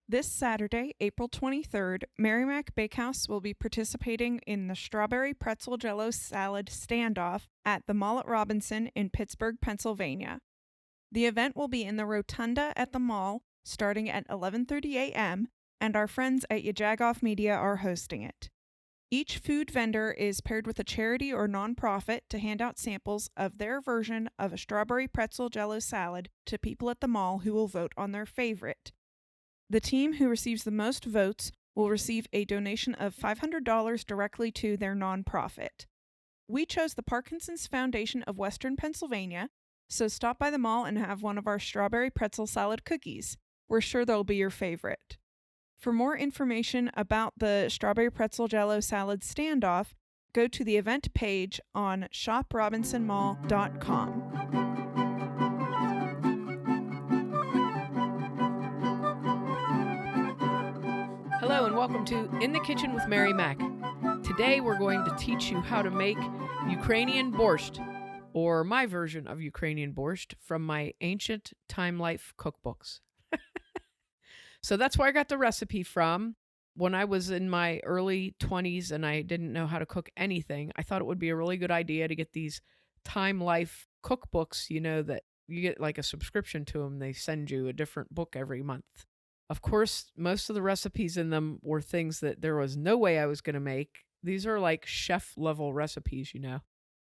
This Saturday, April 23rd, Merrimack Bakehouse will be participating in the Strawberry Pretzel Jello Salad Standoff at the Mall at Robinson in Pittsburgh, Pennsylvania. The event will be in the rotunda at the mall starting at 11:30 a.m., and our friends at Yajagoff Media are hosting it. Each food vendor is paired with a charity or nonprofit to hand out samples of their version of a strawberry pretzel jello salad to people at the mall who will vote on their favorite. The team who receives the most votes will receive a donation of $500 directly to their nonprofit. We chose the Parkinson's Foundation of Western Pennsylvania, so stop by the mall and have one of our strawberry pretzel salad cookies. We're sure they'll be your favorite. For more information about the Strawberry Pretzel Jello Salad Standoff, go to the event page on shoprobinsonmall.com. Hello and welcome to In the Kitchen with Mary Mac. Today we're going to teach you how to make Ukrainian Borscht, or my version of Ukrainian Borscht from my ancient Time Life cookbooks. So that's where I got the recipe from. When I was in my early 20s and I didn't know how to cook anything, I thought it would be a really good idea to get these Time Life cookbooks, that you get like a subscription to them. They send you a different book every month. Of course, most of the recipes in them were things that there was no way I was going to make. These are like chef-level recipes,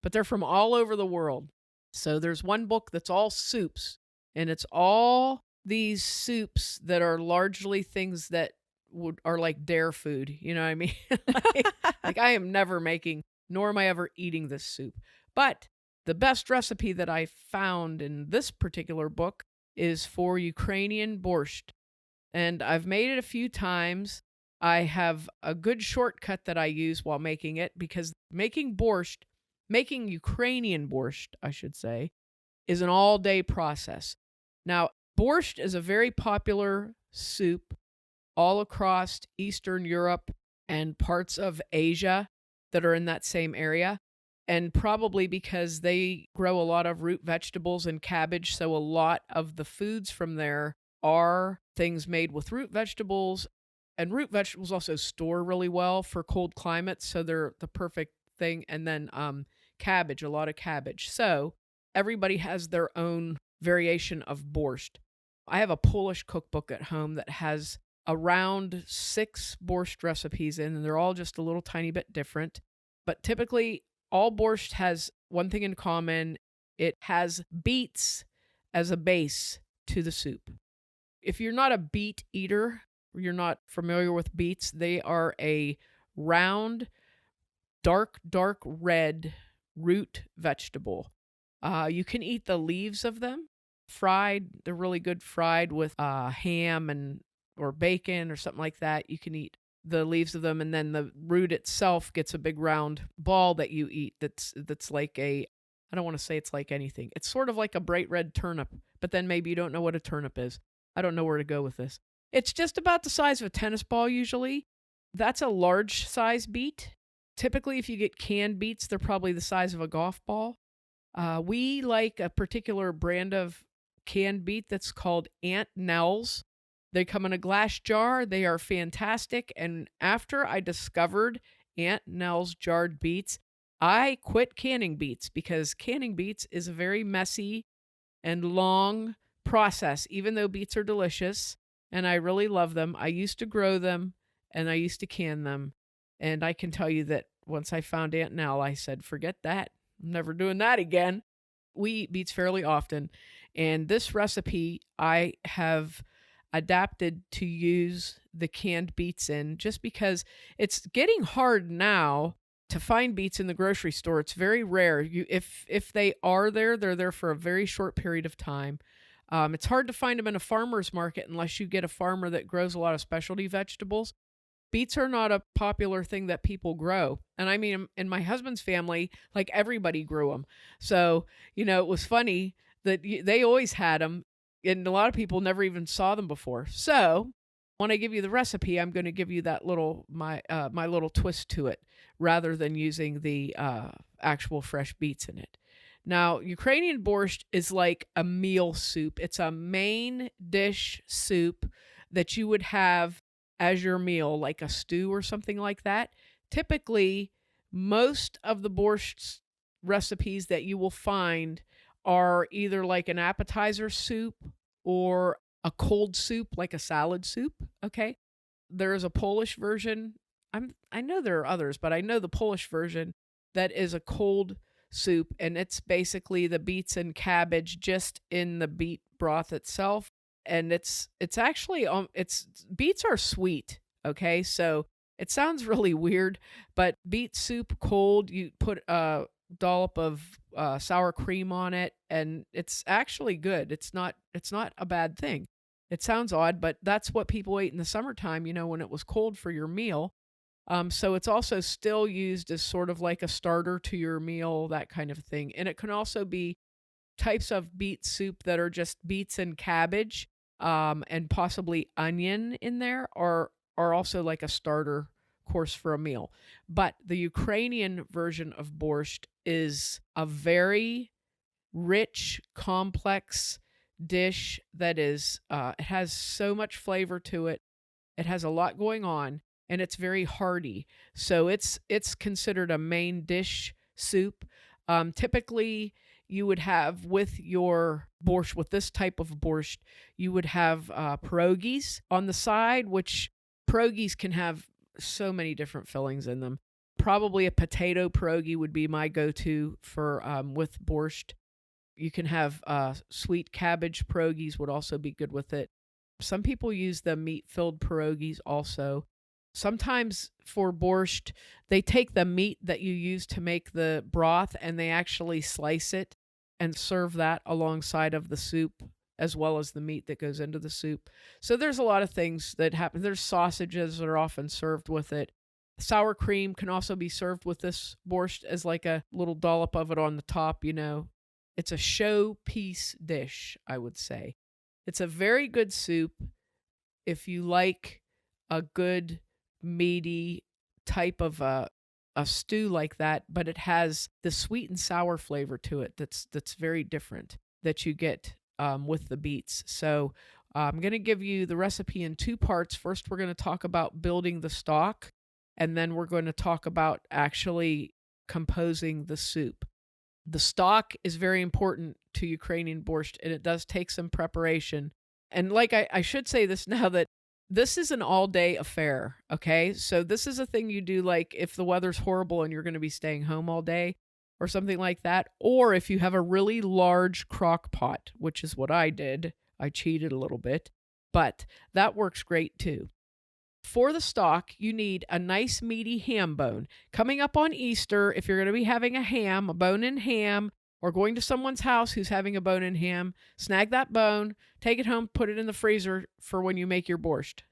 but they're from all over the world. So there's one book that's all soups, and it's all these soups that are largely things that are like dare food. You know what I mean? like I am never making, nor am I ever eating this soup. But the best recipe that I found in this particular book is for Ukrainian Borscht. And I've made it a few times. I have a good shortcut that I use while making it, because making Ukrainian Borscht, I should say, is an all-day process. Now, borscht is a very popular soup all across Eastern Europe and parts of Asia that are in that same area. And probably because they grow a lot of root vegetables and cabbage, so a lot of the foods from there are things made with root vegetables. And root vegetables also store really well for cold climates, so they're the perfect thing. And then cabbage, a lot of cabbage. So everybody has their own variation of borscht. I have a Polish cookbook at home that has around 6 borscht recipes in, and they're all just a little tiny bit different. But typically, all borscht has one thing in common. It has beets as a base to the soup. If you're not a beet eater, or you're not familiar with beets, they are a round, dark red root vegetable. You can eat the leaves of them fried. They're really good fried with ham or bacon or something like that. You can eat the leaves of them, and then the root itself gets a big round ball that you eat that's like I don't want to say it's like anything. It's sort of like a bright red turnip, but then maybe you don't know what a turnip is. I don't know where to go with this. It's just about the size of a tennis ball usually. That's a large size beet. Typically, if you get canned beets, they're probably the size of a golf ball. We like a particular brand of canned beet that's called Aunt Nell's. They come in a glass jar. They are fantastic. And after I discovered Aunt Nell's jarred beets, I quit canning beets, because canning beets is a very messy and long process, even though beets are delicious and I really love them. I used to grow them and I used to can them. And I can tell you that once I found Aunt Nell, I said, forget that. I'm never doing that again. We eat beets fairly often. And this recipe I have adapted to use the canned beets in, just because it's getting hard now to find beets in the grocery store. It's very rare. If they are there, they're there for a very short period of time. It's hard to find them in a farmer's market unless you get a farmer that grows a lot of specialty vegetables. Beets are not a popular thing that people grow. And I mean, in my husband's family, like everybody grew them. So, it was funny that they always had them, and a lot of people never even saw them before. So when I give you the recipe, I'm going to give you that my little twist to it, rather than using the actual fresh beets in it. Now, Ukrainian borscht is like a meal soup. It's a main dish soup that you would have as your meal, like a stew or something like that. Typically, most of the borscht recipes that you will find are either like an appetizer soup or a cold soup, like a salad soup. Okay. There is a Polish version. I know there are others, but I know the Polish version that is a cold soup, and it's basically the beets and cabbage just in the beet broth itself. And it's actually it's beets are sweet, okay? So it sounds really weird, but beet soup cold, you put a dollop of sour cream on it, and it's actually good. It's not a bad thing. It sounds odd, but that's what people ate in the summertime, when it was cold for your meal. So it's also still used as sort of like a starter to your meal, that kind of thing. And it can also be types of beet soup that are just beets and cabbage, and possibly onion in there, are also like a starter course for a meal. But the Ukrainian version of borscht is a very rich, complex dish that is it has so much flavor to it. It has a lot going on, and it's very hearty. So it's considered a main dish soup. Typically, you would have with your borscht, with this type of borscht, you would have pierogies on the side, which pierogies can have so many different fillings in them. Probably a potato pierogi would be my go-to for with borscht. You can have sweet cabbage pierogies would also be good with it. Some people use the meat-filled pierogies also. Sometimes for borscht, they take the meat that you use to make the broth and they actually slice it and serve that alongside of the soup, as well as the meat that goes into the soup. So there's a lot of things that happen. There's sausages that are often served with it. Sour cream can also be served with this borscht as like a little dollop of it on the top. It's a showpiece dish, I would say. It's a very good soup if you like a good meaty type of a stew like that, but it has the sweet and sour flavor to it that's very different that you get with the beets. So I'm going to give you the recipe in two parts. First, we're going to talk about building the stock, and then we're going to talk about actually composing the soup. The stock is very important to Ukrainian borscht, and it does take some preparation. And like I should say this now, that this is an all-day affair, okay? So this is a thing you do like if the weather's horrible and you're going to be staying home all day or something like that, or if you have a really large crock pot, which is what I did. I cheated a little bit, but that works great too. For the stock, you need a nice meaty ham bone. Coming up on Easter, if you're going to be having a bone-in ham, or going to someone's house who's having a bone-in ham, snag that bone, take it home, put it in the freezer for when you make your borscht.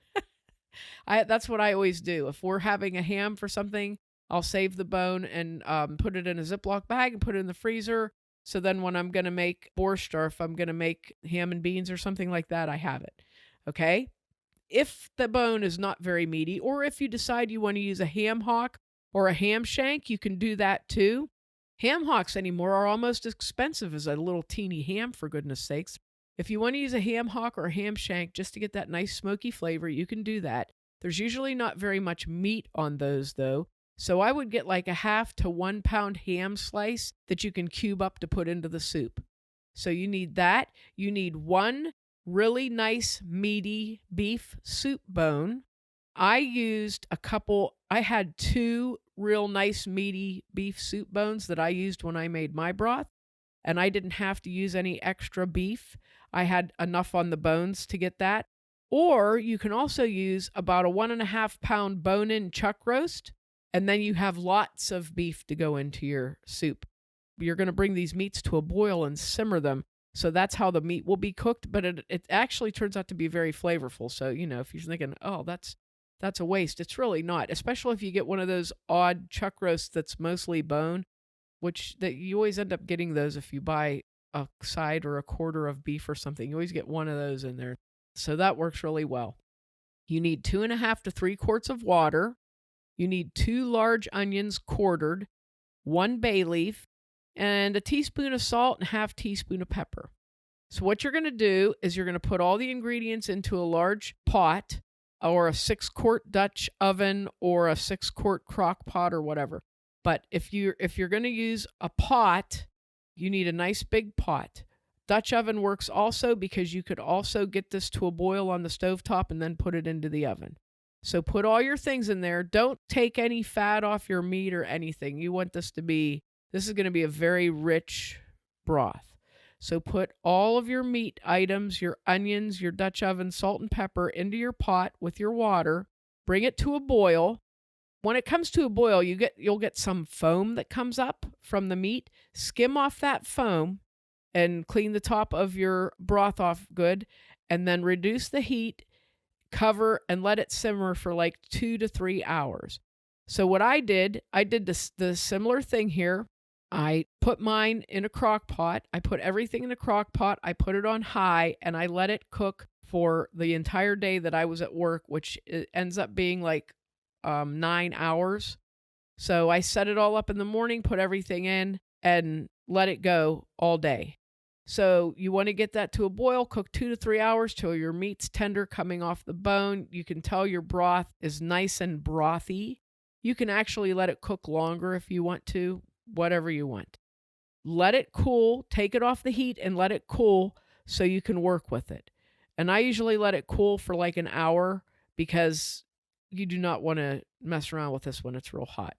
That's what I always do. If we're having a ham for something, I'll save the bone and put it in a Ziploc bag and put it in the freezer. So then when I'm going to make borscht, or if I'm going to make ham and beans or something like that, I have it. Okay? If the bone is not very meaty, or if you decide you want to use a ham hock or a ham shank, you can do that too. Ham hocks anymore are almost as expensive as a little teeny ham, for goodness sakes. If you want to use a ham hock or a ham shank just to get that nice smoky flavor, you can do that. There's usually not very much meat on those though. So I would get like a 1/2 to 1 pound ham slice that you can cube up to put into the soup. So you need that. You need one really nice meaty beef soup bone. I had 2 real nice meaty beef soup bones that I used when I made my broth, and I didn't have to use any extra beef. I had enough on the bones to get that. Or you can also use about a 1.5 pound bone-in chuck roast, and then you have lots of beef to go into your soup. You're going to bring these meats to a boil and simmer them. So that's how the meat will be cooked, but it actually turns out to be very flavorful. So, if you're thinking, oh, that's a waste, it's really not, especially if you get one of those odd chuck roasts that's mostly bone, which that you always end up getting those if you buy a side or a quarter of beef or something. You always get one of those in there. So that works really well. You need 2.5 to 3 quarts of water. You need 2 large onions quartered, 1 bay leaf, and a teaspoon of salt and 1/2 teaspoon of pepper. So what you're going to do is you're going to put all the ingredients into a large pot or a 6-quart Dutch oven or a 6-quart crock pot or whatever. But if you're going to use a pot, you need a nice big pot. Dutch oven works also because you could also get this to a boil on the stovetop and then put it into the oven. So put all your things in there. Don't take any fat off your meat or anything. You want this is going to be a very rich broth. So put all of your meat items, your onions, your Dutch oven, salt and pepper into your pot with your water. Bring it to a boil. When it comes to a boil, you'll get some foam that comes up from the meat. Skim off that foam and clean the top of your broth off good, and then reduce the heat, cover, and let it simmer for like 2 to 3 hours. So what I did the similar thing here. I put mine in a crock pot. I put everything in a crock pot. I put it on high, and I let it cook for the entire day that I was at work, which ends up being like 9 hours. So I set it all up in the morning, put everything in, and let it go all day. So you want to get that to a boil, cook 2 to 3 hours till your meat's tender coming off the bone. You can tell your broth is nice and brothy. You can actually let it cook longer if you want to, whatever you want. Let it cool, take it off the heat and let it cool so you can work with it. And I usually let it cool for like an hour because you do not want to mess around with this when it's real hot.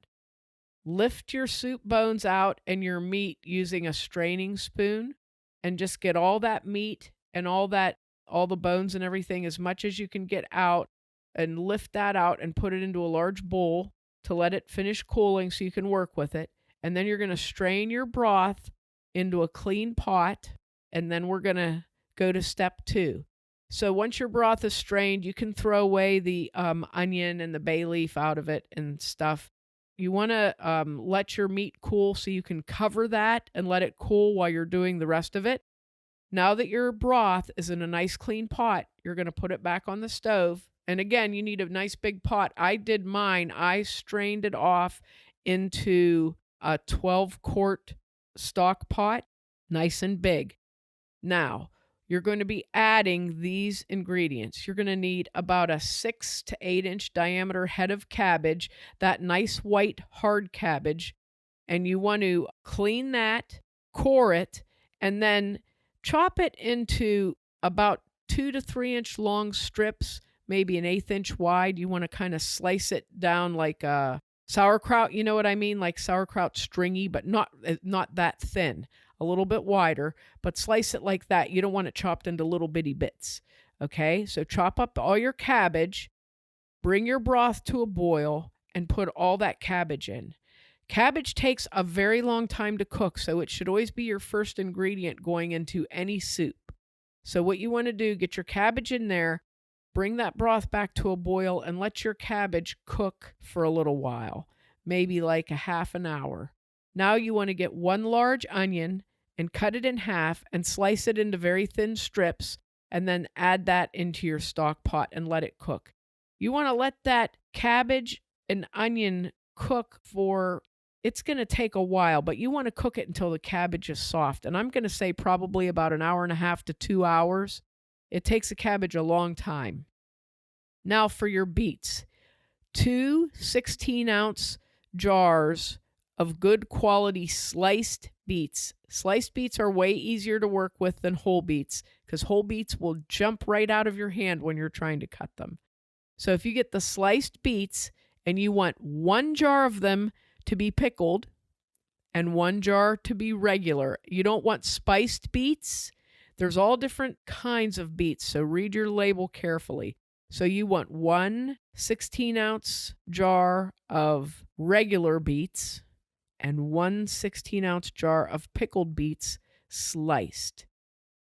Lift your soup bones out and your meat using a straining spoon and just get all that meat and all the bones and everything, as much as you can get out, and lift that out and put it into a large bowl to let it finish cooling so you can work with it. And then you're going to strain your broth into a clean pot, and then we're going to go to step 2. So once your broth is strained, you can throw away the onion and the bay leaf out of it and stuff. You want to let your meat cool so you can cover that and let it cool while you're doing the rest of it. Now that your broth is in a nice clean pot, you're going to put it back on the stove. And again, you need a nice big pot. I did mine. I strained it off into a 12-quart stock pot, nice and big. Now, you're going to be adding these ingredients. You're going to need about a 6 to 8 inch diameter head of cabbage, that nice white hard cabbage, and you want to clean that, core it, and then chop it into about 2 to 3 inch long strips, maybe an 1/8 inch wide. You want to kind of slice it down like sauerkraut, you know what I mean? Like sauerkraut, stringy, but not that thin. A little bit wider, but slice it like that. You don't want it chopped into little bitty bits. Okay, so chop up all your cabbage, bring your broth to a boil, and put all that cabbage in. Cabbage takes a very long time to cook, so it should always be your first ingredient going into any soup. So what you want to do, get your cabbage in there, bring that broth back to a boil, and let your cabbage cook for a little while, maybe like a half an hour. Now you want to get 1 large onion and cut it in half and slice it into very thin strips, and then add that into your stock pot and let it cook. You want to let that cabbage and onion cook for, it's going to take a while, but you want to cook it until the cabbage is soft. And I'm going to say probably about an hour and a half to 2 hours. It takes a cabbage a long time. Now for your beets. 2 16-ounce jars of good quality sliced beets. Sliced beets are way easier to work with than whole beets because whole beets will jump right out of your hand when you're trying to cut them. So if you get the sliced beets and you want 1 jar of them to be pickled and 1 jar to be regular, you don't want spiced beets. There's all different kinds of beets, so read your label carefully. So you want 1 16-ounce jar of regular beets and 1 16-ounce jar of pickled beets sliced.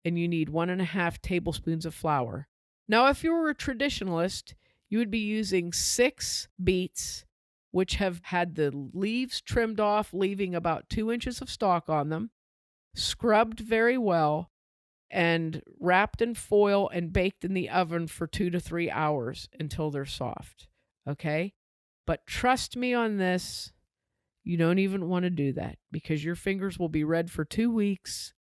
And you need 1.5 tablespoons of flour. Now, if you were a traditionalist, you would be using 6 beets, which have had the leaves trimmed off, leaving about 2 inches of stalk on them, scrubbed very well, and wrapped in foil and baked in the oven for 2 to 3 hours until they're soft. Okay? But trust me on this, you don't even want to do that because your fingers will be red for 2 weeks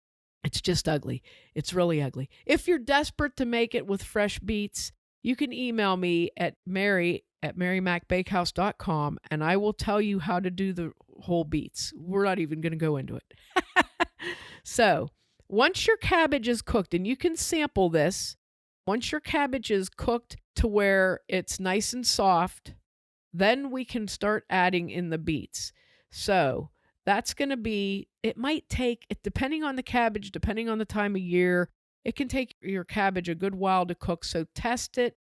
It's just ugly. It's really ugly. If you're desperate to make it with fresh beets, you can email me at mary@marymacbakehouse.com, and I will tell you how to do the whole beets. We're not even going to go into it. So once your cabbage is cooked, and you can sample this, once your cabbage is cooked to where it's nice and soft, then we can start adding in the beets. So that's going to be, it might take, depending on the cabbage, depending on the time of year, it can take your cabbage a good while to cook. So test it,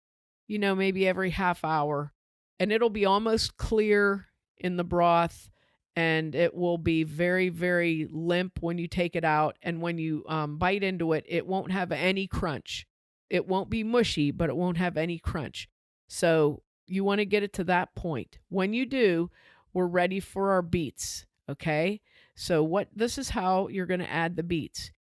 maybe every half hour, and it'll be almost clear in the broth, and it will be very, very limp when you take it out. And when you bite into it, it won't have any crunch. It won't be mushy, but it won't have any crunch. So you want to get it to that point. When you do, we're ready for our beets. Okay, so this is how you're going to add the beets.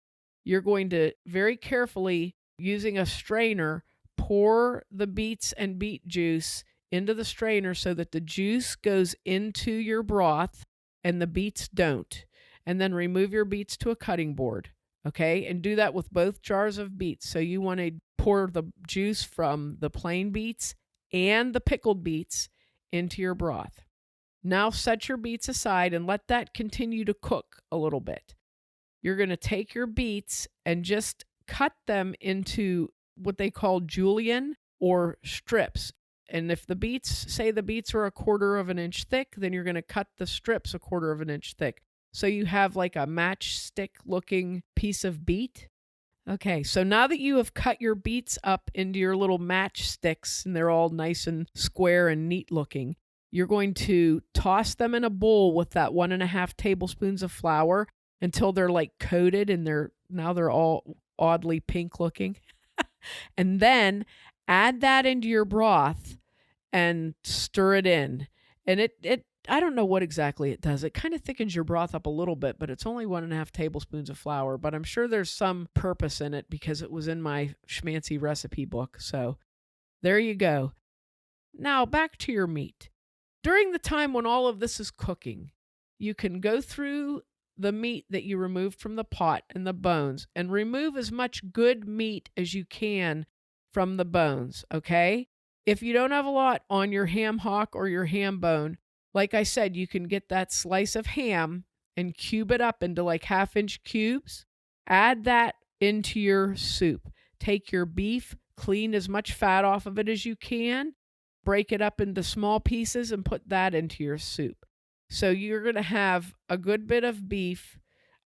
You're going to very carefully, using a strainer, pour the beets and beet juice into the strainer so that the juice goes into your broth and the beets don't. And then remove your beets to a cutting board. Okay, and do that with both jars of beets. So you want to pour the juice from the plain beets and the pickled beets into your broth. Now set your beets aside and let that continue to cook a little bit. You're going to take your beets and just cut them into what they call julienne or strips. And if the beets are 1/4 of an inch thick, then you're going to cut the strips 1/4 of an inch thick. So you have like a matchstick looking piece of beet. Okay, so now that you have cut your beets up into your little matchsticks and they're all nice and square and neat looking, you're going to toss them in a bowl with that 1.5 tablespoons of flour until they're like coated and they're all oddly pink looking. And then add that into your broth and stir it in. And I don't know what exactly it does. It kind of thickens your broth up a little bit, but it's only 1.5 tablespoons of flour. But I'm sure there's some purpose in it because it was in my schmancy recipe book. So there you go. Now back to your meat. During the time when all of this is cooking, you can go through the meat that you removed from the pot and the bones and remove as much good meat as you can from the bones, okay? If you don't have a lot on your ham hock or your ham bone, like I said, you can get that slice of ham and cube it up into like 1/2-inch cubes. Add that into your soup. Take your beef, clean as much fat off of it as you can, break it up into small pieces and put that into your soup. So you're going to have a good bit of beef.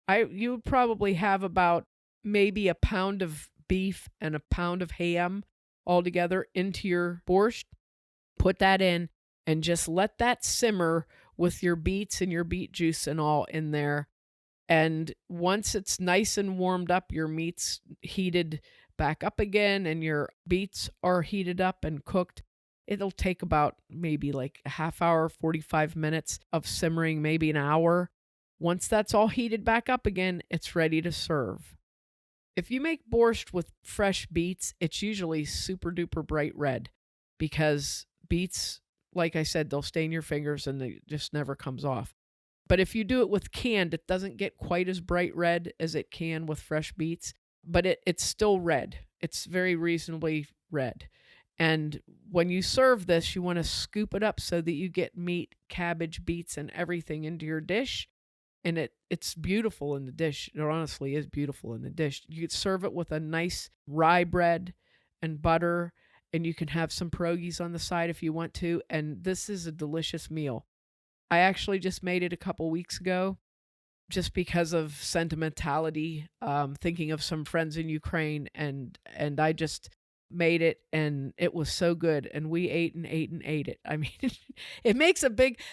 You would probably have about maybe a pound of beef and a pound of ham all together into your borscht. Put that in and just let that simmer with your beets and your beet juice and all in there. And once it's nice and warmed up, your meat's heated back up again and your beets are heated up and cooked. It'll take about maybe like a half hour, 45 minutes of simmering, maybe an hour. Once that's all heated back up again, it's ready to serve. If you make borscht with fresh beets, it's usually super duper bright red because beets, like I said, they'll stain your fingers and it just never comes off. But if you do it with canned, it doesn't get quite as bright red as it can with fresh beets, but it's still red. It's very reasonably red. And when you serve this, you want to scoop it up so that you get meat, cabbage, beets, and everything into your dish. And it's beautiful in the dish. It honestly is beautiful in the dish. You could serve it with a nice rye bread and butter, and you can have some pierogies on the side if you want to. And this is a delicious meal. I actually just made it a couple weeks ago just because of sentimentality, thinking of some friends in Ukraine, and I just made it and it was so good and we ate and ate and ate it. I mean, it makes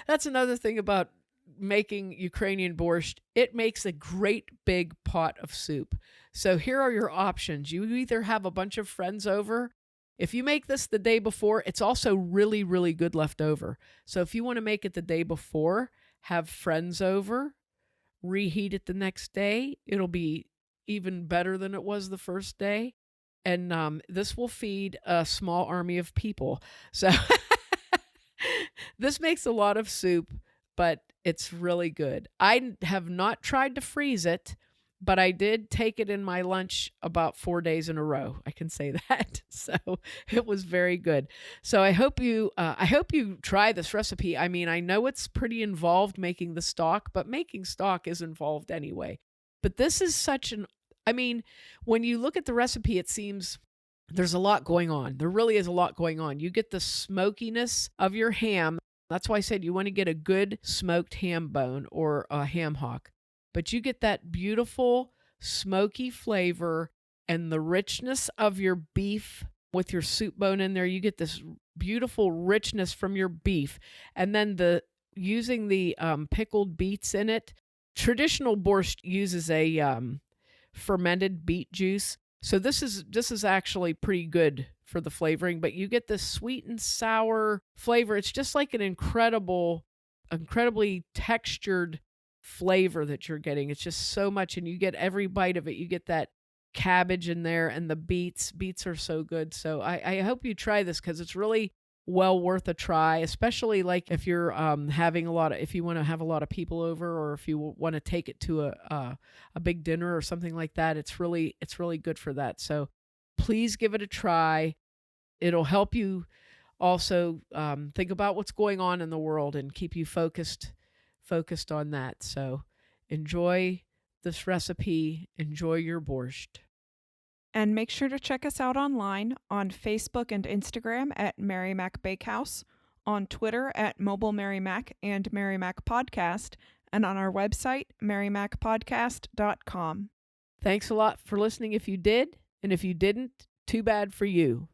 that's another thing about making Ukrainian borscht. It makes a great big pot of soup. So here are your options. You either have a bunch of friends over. If you make this the day before, it's also really, really good left over. So if you want to make it the day before, have friends over, reheat it the next day. It'll be even better than it was the first day. And this will feed a small army of people. So this makes a lot of soup, but it's really good. I have not tried to freeze it, but I did take it in my lunch about 4 days in a row. I can say that. So it was very good. So I hope you try this recipe. I mean, I know it's pretty involved making the stock, but making stock is involved anyway. But this is I mean, when you look at the recipe, it seems there's a lot going on. There really is a lot going on. You get the smokiness of your ham. That's why I said you want to get a good smoked ham bone or a ham hock. But you get that beautiful smoky flavor and the richness of your beef with your soup bone in there. You get this beautiful richness from your beef. And then using the pickled beets in it. Traditional borscht uses a fermented beet juice. So this is actually pretty good for the flavoring, but you get this sweet and sour flavor. It's just like an incredibly textured flavor that you're getting. It's just so much, and you get every bite of it. You get that cabbage in there and the beets. Beets are so good. So I hope you try this because it's really well worth a try, especially like if you're if you want to have a lot of people over, or if you want to take it to a big dinner or something like that. It's really good for that. So please give it a try. It'll help you also think about what's going on in the world and keep you focused on that. So enjoy this recipe. Enjoy your borscht. And make sure to check us out online on Facebook and Instagram at Mary Mac Bakehouse, on Twitter at Mobile Mary Mac and Mary Mac Podcast, and on our website, marymacpodcast.com. Thanks a lot for listening if you did, and if you didn't, too bad for you.